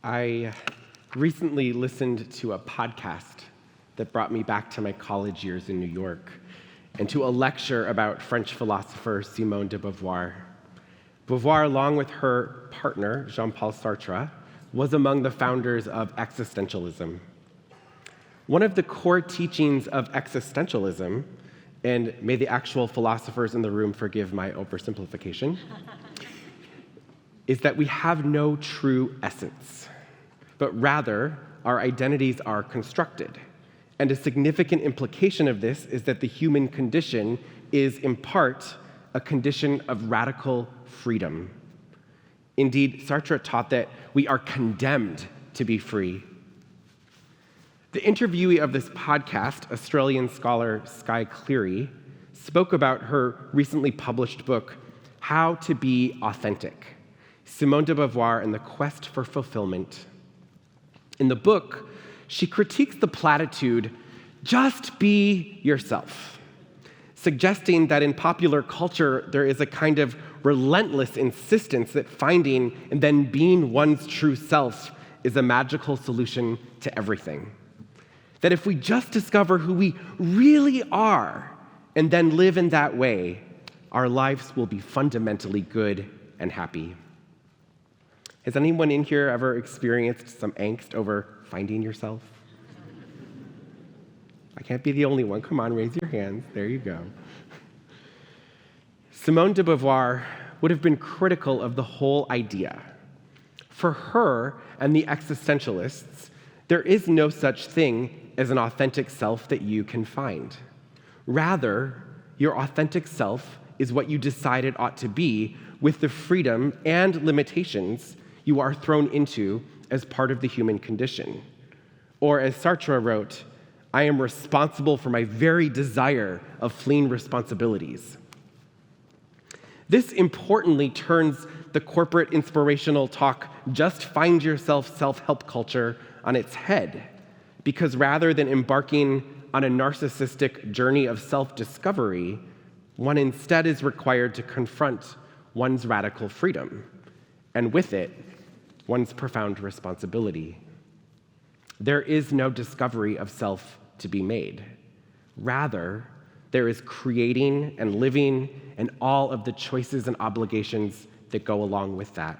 I recently listened to a podcast that brought me back to my college years in New York and to a lecture about French philosopher Simone de Beauvoir. Beauvoir, along with her partner, Jean-Paul Sartre, was among the founders of existentialism. One of the core teachings of existentialism, and may the actual philosophers in the room forgive my oversimplification, is that we have no true essence, but rather our identities are constructed. And a significant implication of this is that the human condition is, in part, a condition of radical freedom. Indeed, Sartre taught that we are condemned to be free. The interviewee of this podcast, Australian scholar Skye Cleary, spoke about her recently published book, How to Be Authentic: Simone de Beauvoir and the Quest for Fulfillment. In the book, she critiques the platitude, just be yourself, suggesting that in popular culture, there is a kind of relentless insistence that finding and then being one's true self is a magical solution to everything. That if we just discover who we really are and then live in that way, our lives will be fundamentally good and happy. Has anyone in here ever experienced some angst over finding yourself? I can't be the only one. Come on, raise your hands. There you go. Simone de Beauvoir would have been critical of the whole idea. For her and the existentialists, there is no such thing as an authentic self that you can find. Rather, your authentic self is what you decide it ought to be, with the freedom and limitations you are thrown into as part of the human condition. Or as Sartre wrote, I am responsible for my very desire of fleeing responsibilities. This importantly turns the corporate inspirational talk, just find yourself self-help culture on its head, because rather than embarking on a narcissistic journey of self-discovery, one instead is required to confront one's radical freedom, and with it, one's profound responsibility. There is no discovery of self to be made. Rather, there is creating and living and all of the choices and obligations that go along with that.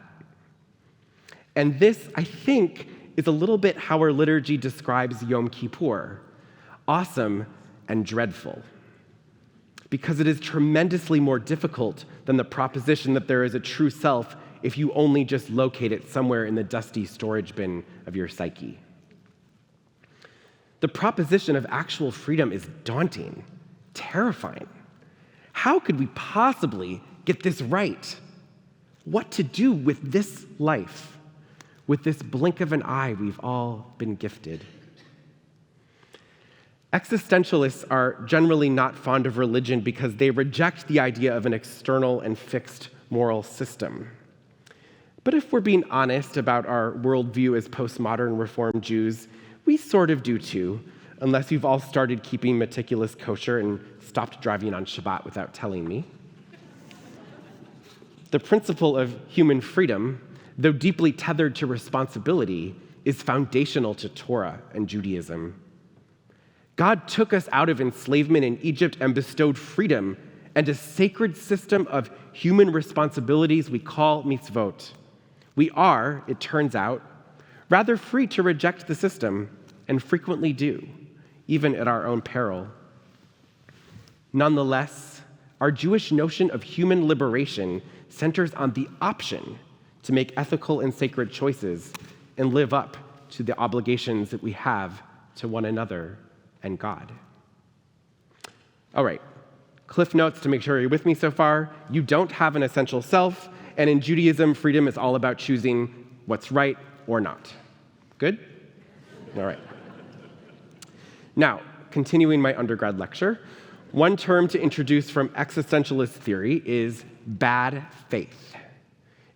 And this, I think, is a little bit how our liturgy describes Yom Kippur: awesome and dreadful. Because it is tremendously more difficult than the proposition that there is a true self if you only just locate it somewhere in the dusty storage bin of your psyche. The proposition of actual freedom is daunting, terrifying. How could we possibly get this right? What to do with this life, with this blink of an eye we've all been gifted? Existentialists are generally not fond of religion because they reject the idea of an external and fixed moral system. But if we're being honest about our worldview as postmodern Reform Jews, we sort of do too, unless you've all started keeping meticulous kosher and stopped driving on Shabbat without telling me. The principle of human freedom, though deeply tethered to responsibility, is foundational to Torah and Judaism. God took us out of enslavement in Egypt and bestowed freedom and a sacred system of human responsibilities we call mitzvot. We are, it turns out, rather free to reject the system, and frequently do, even at our own peril. Nonetheless, our Jewish notion of human liberation centers on the option to make ethical and sacred choices and live up to the obligations that we have to one another and God. All right, cliff notes to make sure you're with me so far. You don't have an essential self, and in Judaism, freedom is all about choosing what's right or not. Good? All right. Now, continuing my undergrad lecture, one term to introduce from existentialist theory is bad faith.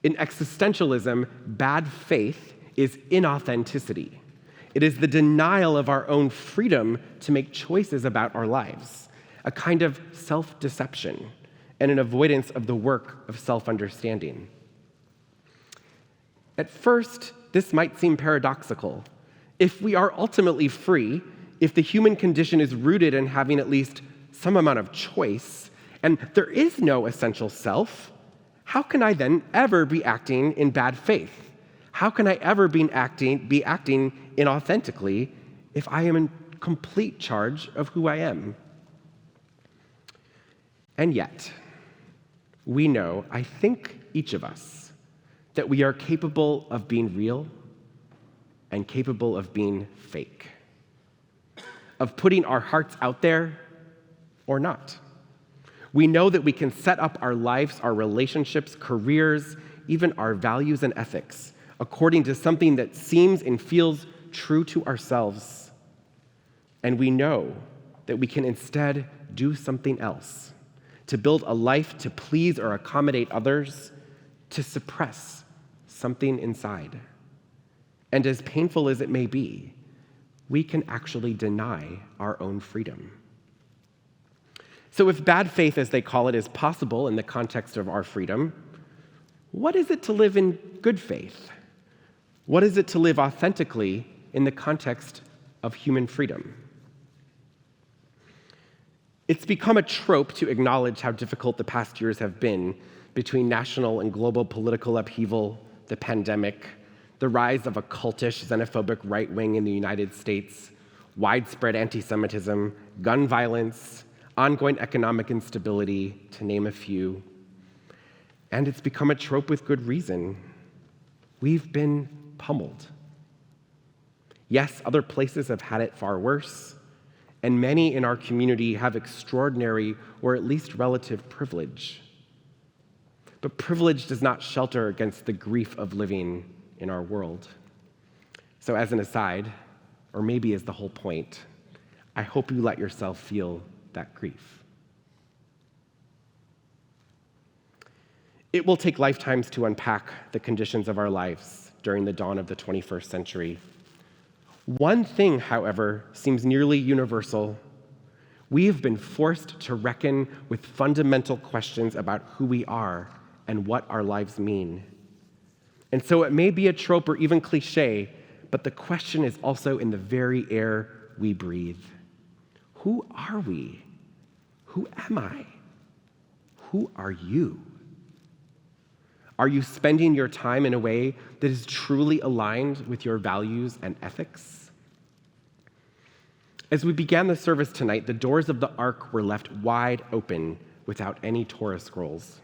In existentialism, bad faith is inauthenticity. It is the denial of our own freedom to make choices about our lives, a kind of self-deception and an avoidance of the work of self-understanding. At first, this might seem paradoxical. If we are ultimately free, if the human condition is rooted in having at least some amount of choice, and there is no essential self, how can I then ever be acting in bad faith? How can I ever be acting inauthentically if I am in complete charge of who I am? And yet, we know, I think each of us, that we are capable of being real and capable of being fake, of putting our hearts out there or not. We know that we can set up our lives, our relationships, careers, even our values and ethics according to something that seems and feels true to ourselves. And we know that we can instead do something else, to build a life to please or accommodate others, to suppress something inside. And as painful as it may be, we can actually deny our own freedom. So if bad faith, as they call it, is possible in the context of our freedom, what is it to live in good faith? What is it to live authentically in the context of human freedom? It's become a trope to acknowledge how difficult the past years have been between national and global political upheaval, the pandemic, the rise of a cultish, xenophobic right wing in the United States, widespread anti-Semitism, gun violence, ongoing economic instability, to name a few. And it's become a trope with good reason. We've been pummeled. Yes, other places have had it far worse, and many in our community have extraordinary or at least relative privilege. But privilege does not shelter against the grief of living in our world. So as an aside, or maybe as the whole point, I hope you let yourself feel that grief. It will take lifetimes to unpack the conditions of our lives during the dawn of the 21st century. One thing, however, seems nearly universal. We have been forced to reckon with fundamental questions about who we are and what our lives mean. And so it may be a trope or even cliche, but the question is also in the very air we breathe. Who are we? Who am I? Who are you? Are you spending your time in a way that is truly aligned with your values and ethics? As we began the service tonight, the doors of the ark were left wide open without any Torah scrolls.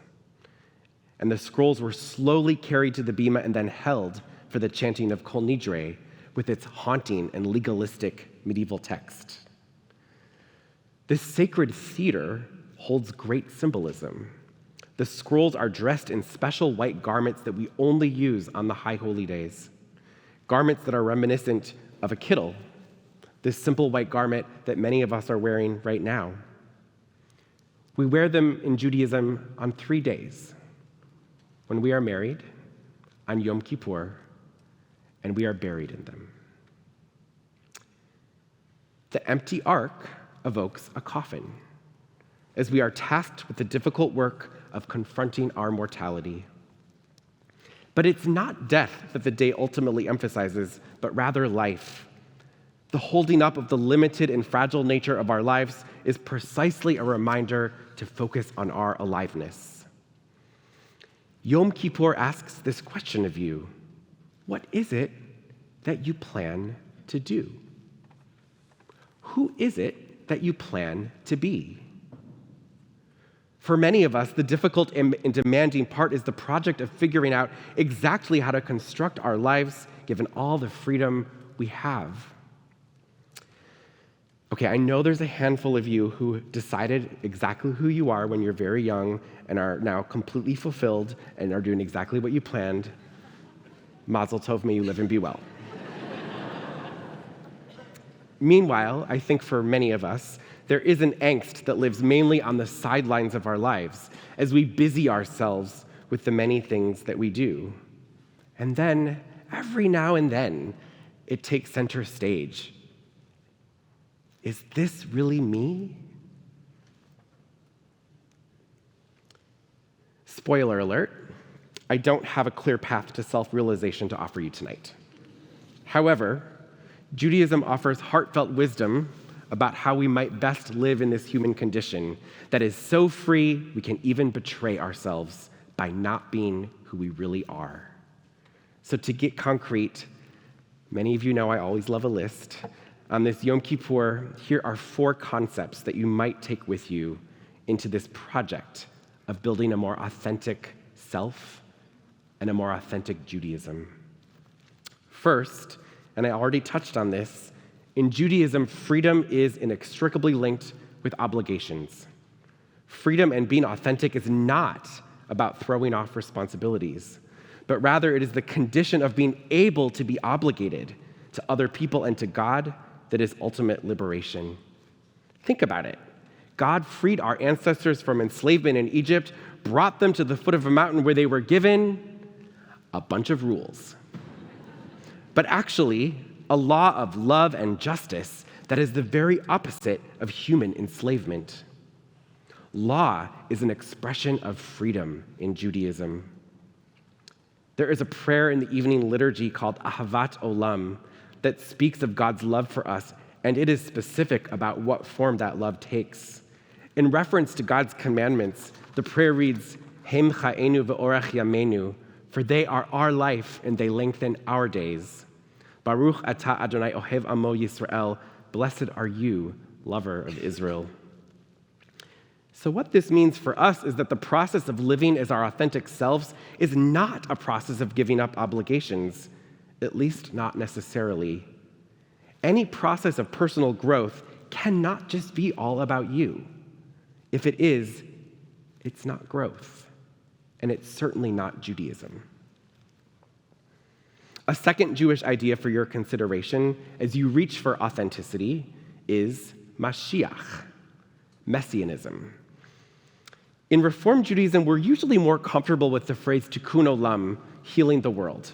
And the scrolls were slowly carried to the bima and then held for the chanting of Kol Nidre with its haunting and legalistic medieval text. This sacred theater holds great symbolism. The scrolls are dressed in special white garments that we only use on the high holy days, garments that are reminiscent of a kittel, this simple white garment that many of us are wearing right now. We wear them in Judaism on 3 days: when we are married, on Yom Kippur, and we are buried in them. The empty ark evokes a coffin, as we are tasked with the difficult work of confronting our mortality. But it's not death that the day ultimately emphasizes, but rather life. The holding up of the limited and fragile nature of our lives is precisely a reminder to focus on our aliveness. Yom Kippur asks this question of you: what is it that you plan to do? Who is it that you plan to be? For many of us, the difficult and demanding part is the project of figuring out exactly how to construct our lives given all the freedom we have. Okay, I know there's a handful of you who decided exactly who you are when you're very young and are now completely fulfilled and are doing exactly what you planned. Mazel tov, may you live and be well. Meanwhile, I think for many of us, there is an angst that lives mainly on the sidelines of our lives as we busy ourselves with the many things that we do. And then, every now and then, it takes center stage. Is this really me? Spoiler alert, I don't have a clear path to self-realization to offer you tonight. However, Judaism offers heartfelt wisdom about how we might best live in this human condition that is so free we can even betray ourselves by not being who we really are. So to get concrete, many of you know I always love a list. On this Yom Kippur, here are 4 concepts that you might take with you into this project of building a more authentic self and a more authentic Judaism. First, and I already touched on this, in Judaism, freedom is inextricably linked with obligations. Freedom and being authentic is not about throwing off responsibilities, but rather it is the condition of being able to be obligated to other people and to God that is ultimate liberation. Think about it. God freed our ancestors from enslavement in Egypt, brought them to the foot of a mountain where they were given a bunch of rules. But actually, a law of love and justice that is the very opposite of human enslavement. Law is an expression of freedom in Judaism. There is a prayer in the evening liturgy called Ahavat Olam that speaks of God's love for us, and it is specific about what form that love takes. In reference to God's commandments, the prayer reads, Hem cha'enu ve'orach yamenu, for they are our life and they lengthen our days. Baruch atah Adonai ohev amo Yisrael, blessed are you, lover of Israel. So what this means for us is that the process of living as our authentic selves is not a process of giving up obligations, at least not necessarily. Any process of personal growth cannot just be all about you. If it is, it's not growth, and it's certainly not Judaism. A second Jewish idea for your consideration as you reach for authenticity is Mashiach, Messianism. In Reform Judaism, we're usually more comfortable with the phrase tikkun olam, healing the world.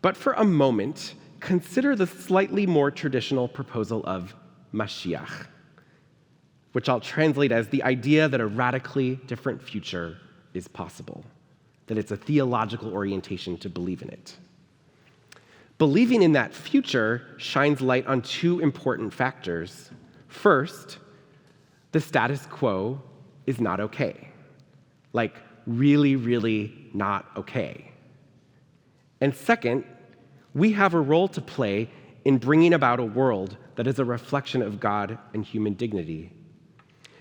But for a moment, consider the slightly more traditional proposal of Mashiach, which I'll translate as the idea that a radically different future is possible, that it's a theological orientation to believe in it. Believing in that future shines light on 2 important factors. First, the status quo is not okay. Like, really, really not okay. And second, we have a role to play in bringing about a world that is a reflection of God and human dignity.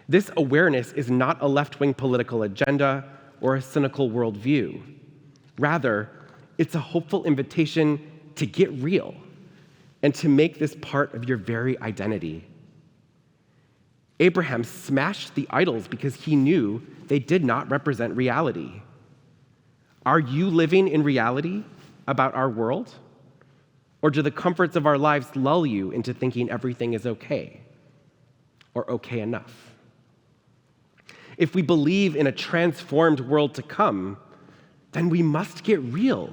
This awareness is not a left-wing political agenda or a cynical worldview. Rather, it's a hopeful invitation to get real and to make this part of your very identity. Abraham smashed the idols because he knew they did not represent reality. Are you living in reality about our world? Or do the comforts of our lives lull you into thinking everything is okay or okay enough? If we believe in a transformed world to come, then we must get real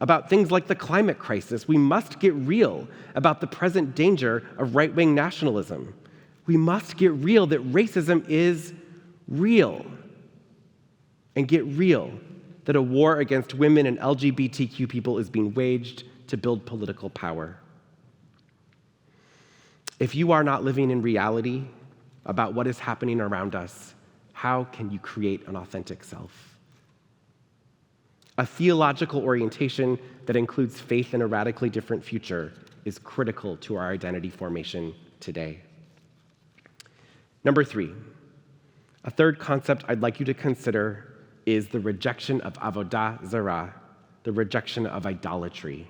about things like the climate crisis. We must get real about the present danger of right-wing nationalism. We must get real that racism is real. And get real that a war against women and LGBTQ people is being waged to build political power. If you are not living in reality about what is happening around us, how can you create an authentic self? A theological orientation that includes faith in a radically different future is critical to our identity formation today. Number 3, a third concept I'd like you to consider is the rejection of avodah zarah, the rejection of idolatry.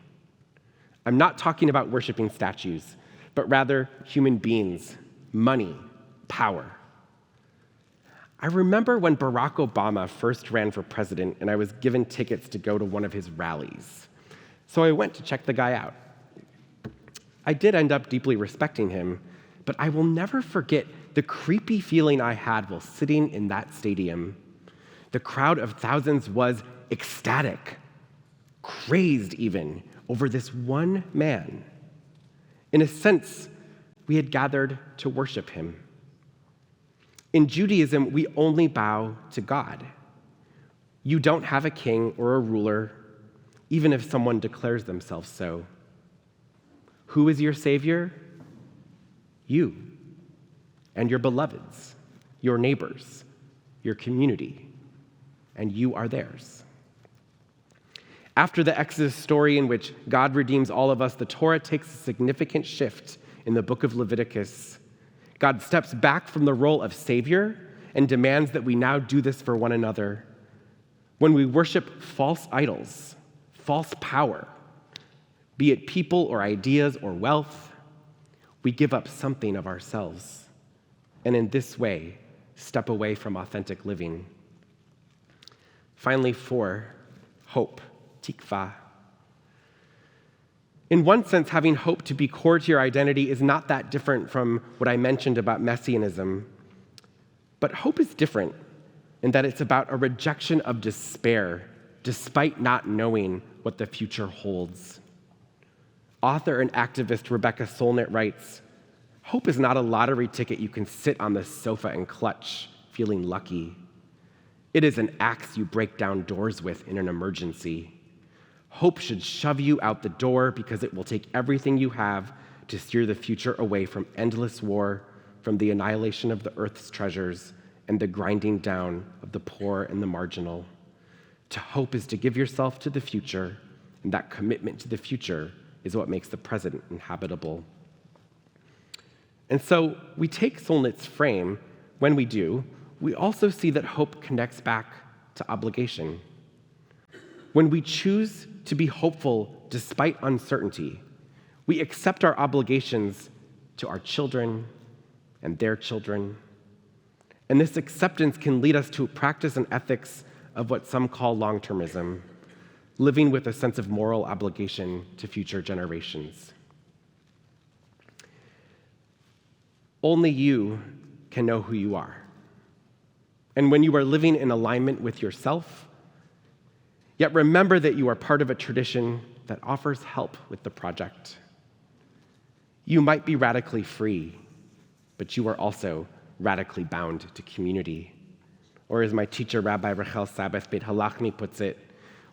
I'm not talking about worshiping statues, but rather human beings, money, power. I remember when Barack Obama first ran for president and I was given tickets to go to one of his rallies. So I went to check the guy out. I did end up deeply respecting him, but I will never forget the creepy feeling I had while sitting in that stadium. The crowd of thousands was ecstatic, crazed even, over this one man. In a sense, we had gathered to worship him. In Judaism, we only bow to God. You don't have a king or a ruler, even if someone declares themselves so. Who is your Savior? You and your beloveds, your neighbors, your community, and you are theirs. After the Exodus story in which God redeems all of us, the Torah takes a significant shift in the book of Leviticus. God steps back from the role of Savior and demands that we now do this for one another. When we worship false idols, false power, be it people or ideas or wealth, we give up something of ourselves, and in this way, step away from authentic living. Finally, 4, hope, tikva. In one sense, having hope to be core to your identity is not that different from what I mentioned about messianism. But hope is different in that it's about a rejection of despair, despite not knowing what the future holds. Author and activist Rebecca Solnit writes, "Hope is not a lottery ticket you can sit on the sofa and clutch, feeling lucky. It is an axe you break down doors with in an emergency. Hope should shove you out the door because it will take everything you have to steer the future away from endless war, from the annihilation of the earth's treasures, and the grinding down of the poor and the marginal. To hope is to give yourself to the future, and that commitment to the future is what makes the present inhabitable." And so we take Solnit's frame. When we do, we also see that hope connects back to obligation. When we choose to be hopeful despite uncertainty, we accept our obligations to our children and their children. And this acceptance can lead us to practice an ethics of what some call long-termism, living with a sense of moral obligation to future generations. Only you can know who you are. And when you are living in alignment with yourself, yet remember that you are part of a tradition that offers help with the project. You might be radically free, but you are also radically bound to community. Or as my teacher, Rabbi Rachel Sabbath Beit Halachmi puts it,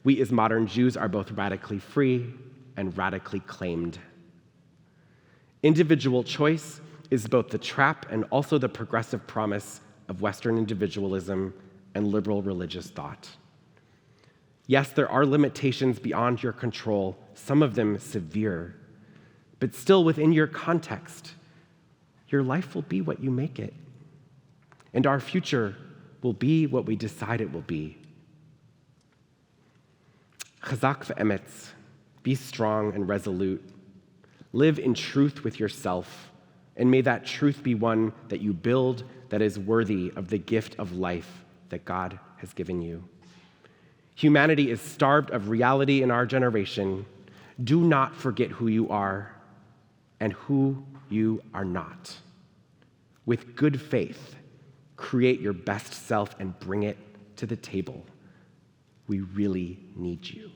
we as modern Jews are both radically free and radically claimed. Individual choice is both the trap and also the progressive promise of Western individualism and liberal religious thought. Yes, there are limitations beyond your control, some of them severe, but still within your context, your life will be what you make it, and our future will be what we decide it will be. Chazak ve'emetz, be strong and resolute. Live in truth with yourself, and may that truth be one that you build that is worthy of the gift of life that God has given you. Humanity is starved of reality in our generation. Do not forget who you are and who you are not. With good faith, create your best self and bring it to the table. We really need you.